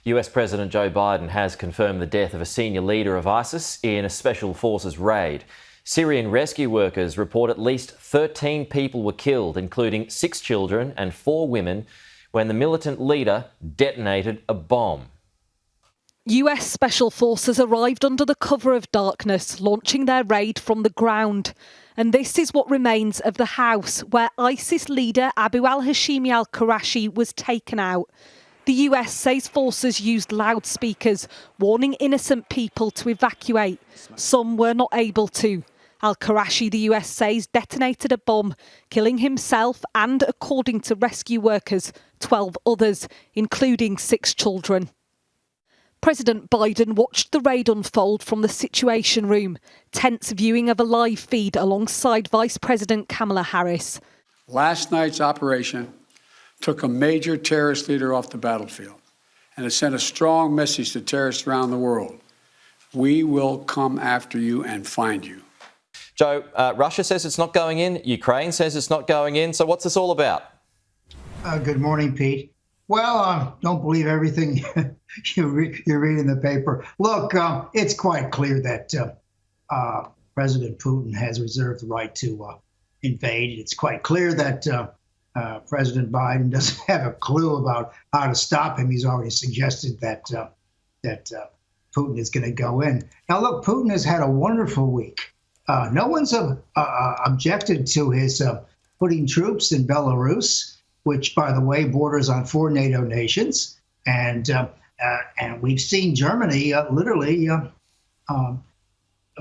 US President Joe Biden has confirmed the death of a senior leader of ISIS in a special forces raid. Syrian rescue workers report at least 13 people were killed, including 6 children and 4 women, when the militant leader detonated a bomb. US Special Forces arrived under the cover of darkness, launching their raid from the ground. And this is what remains of the house where ISIS leader Abu al-Hashimi al-Qurashi was taken out. The US says forces used loudspeakers, warning innocent people to evacuate. Some were not able to. Al-Qurashi, the US says, detonated a bomb, killing himself and, according to rescue workers, 12 others, including 6 children. President Biden watched the raid unfold from the Situation Room, tense viewing of a live feed alongside Vice President Kamala Harris. Last night's operation took a major terrorist leader off the battlefield, and it sent a strong message to terrorists around the world. We will come after you and find you. Joe, Russia says it's not going in. Ukraine says it's not going in. So what's this all about? Good morning, Pete. Well, don't believe everything you read in the paper. Look, it's quite clear that President Putin has reserved the right to invade. It's quite clear that President Biden doesn't have a clue about how to stop him. He's already suggested that Putin is going to go in. Now, look, Putin has had a wonderful week. No one's objected to his putting troops in Belarus, which, by the way, borders on 4 NATO nations. And we've seen Germany literally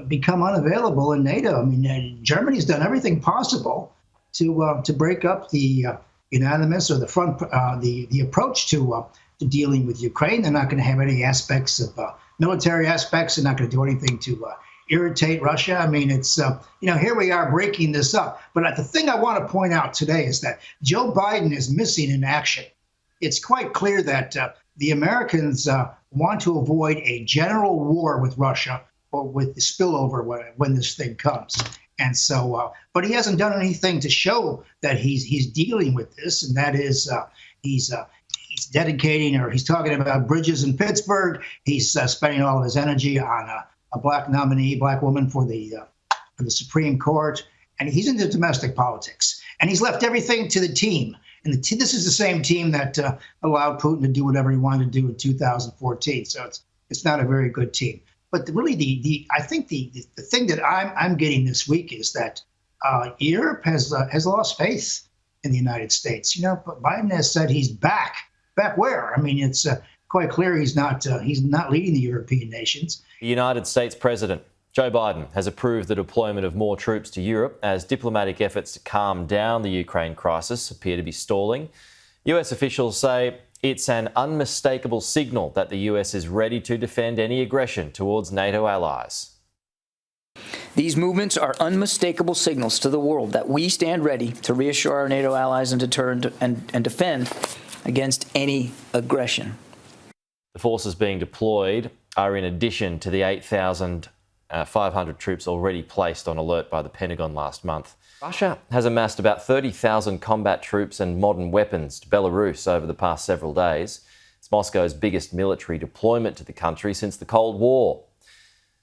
become unavailable in NATO. I mean, Germany's done everything possible to break up the unanimous or the approach to dealing with Ukraine. They're not going to have any aspects of military aspects. They're not going to do anything to irritate Russia. I mean, it's, here we are breaking this up. But the thing I want to point out today is that Joe Biden is missing in action. It's quite clear that the Americans want to avoid a general war with Russia or with the spillover when this thing comes. And so, but he hasn't done anything to show that he's dealing with this. And that is, he's dedicating, or he's talking about bridges in Pittsburgh. He's spending all of his energy on a black nominee, black woman for the Supreme Court, and he's into domestic politics. And he's left everything to the team. And this is the same team that allowed Putin to do whatever he wanted to do in 2014. So it's not a very good team. But really, I think the thing that I'm getting this week is that Europe has lost faith in the United States. But Biden has said he's back. Back where? I mean, it's quite clear he's not leading the European nations. The United States President Joe Biden has approved the deployment of more troops to Europe as diplomatic efforts to calm down the Ukraine crisis appear to be stalling. US officials say it's an unmistakable signal that the US is ready to defend any aggression towards NATO allies. These movements are unmistakable signals to the world that we stand ready to reassure our NATO allies and deter and defend against any aggression. The forces being deployed are in addition to the 8,500 troops already placed on alert by the Pentagon last month. Russia has amassed about 30,000 combat troops and modern weapons to Belarus over the past several days. It's Moscow's biggest military deployment to the country since the Cold War.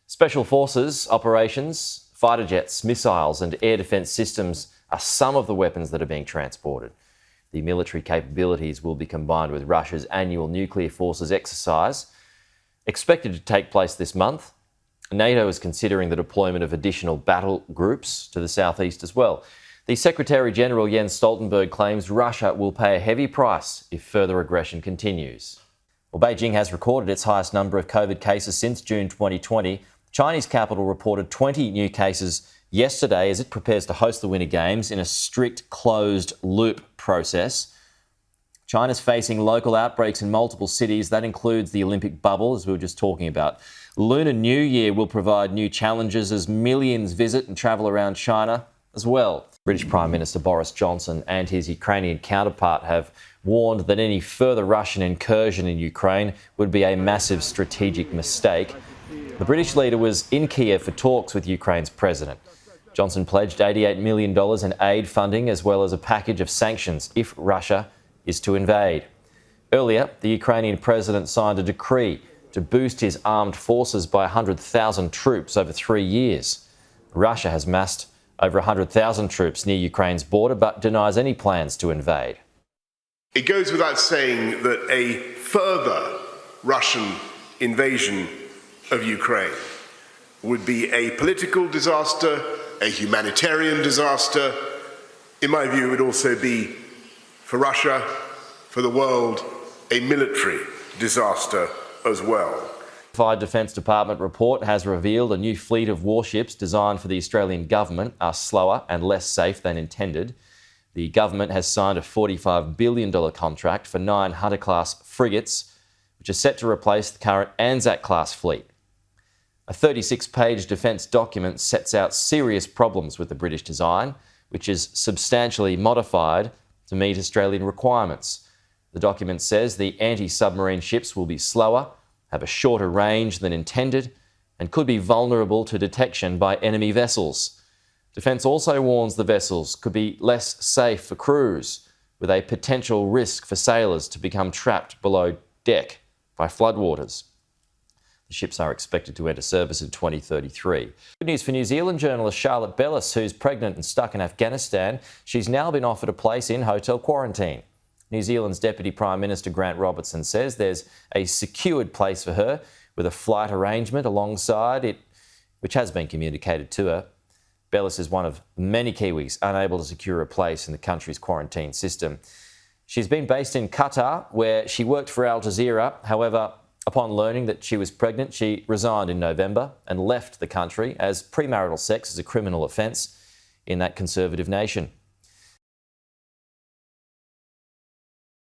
Special forces operations, fighter jets, missiles and air defence systems are some of the weapons that are being transported. The military capabilities will be combined with Russia's annual nuclear forces exercise, expected to take place this month. NATO is considering the deployment of additional battle groups to the southeast as well. The Secretary-General Jens Stoltenberg claims Russia will pay a heavy price if further aggression continues. Well, Beijing has recorded its highest number of COVID cases since June 2020. The Chinese capital reported 20 new cases yesterday as it prepares to host the Winter Games in a strict closed-loop process. China's facing local outbreaks in multiple cities. That includes the Olympic bubble, as we were just talking about. Lunar New Year will provide new challenges as millions visit and travel around China as well. British Prime Minister Boris Johnson and his Ukrainian counterpart have warned that any further Russian incursion in Ukraine would be a massive strategic mistake. The British leader was in Kiev for talks with Ukraine's president. Johnson pledged $88 million in aid funding as well as a package of sanctions if Russia is to invade. Earlier, the Ukrainian president signed a decree to boost his armed forces by 100,000 troops over 3 years. Russia has massed over 100,000 troops near Ukraine's border but denies any plans to invade. It goes without saying that a further Russian invasion of Ukraine would be a political disaster, a humanitarian disaster. In my view, it would also be, for Russia, for the world, a military disaster as well. The Defence Department report has revealed a new fleet of warships designed for the Australian government are slower and less safe than intended. The government has signed a $45 billion contract for 9 Hunter-class frigates, which are set to replace the current Anzac-class fleet. A 36-page defence document sets out serious problems with the British design, which is substantially modified to meet Australian requirements. The document says the anti-submarine ships will be slower, have a shorter range than intended, and could be vulnerable to detection by enemy vessels. Defence also warns the vessels could be less safe for crews, with a potential risk for sailors to become trapped below deck by floodwaters. The ships are expected to enter service in 2033. Good news for New Zealand journalist Charlotte Bellis, who's pregnant and stuck in Afghanistan. She's now been offered a place in hotel quarantine. New Zealand's Deputy Prime Minister Grant Robertson says there's a secured place for her with a flight arrangement alongside it, which has been communicated to her. Bellis is one of many Kiwis unable to secure a place in the country's quarantine system. She's been based in Qatar, where she worked for Al Jazeera. However, upon learning that she was pregnant, she resigned in November and left the country, as premarital sex is a criminal offence in that conservative nation.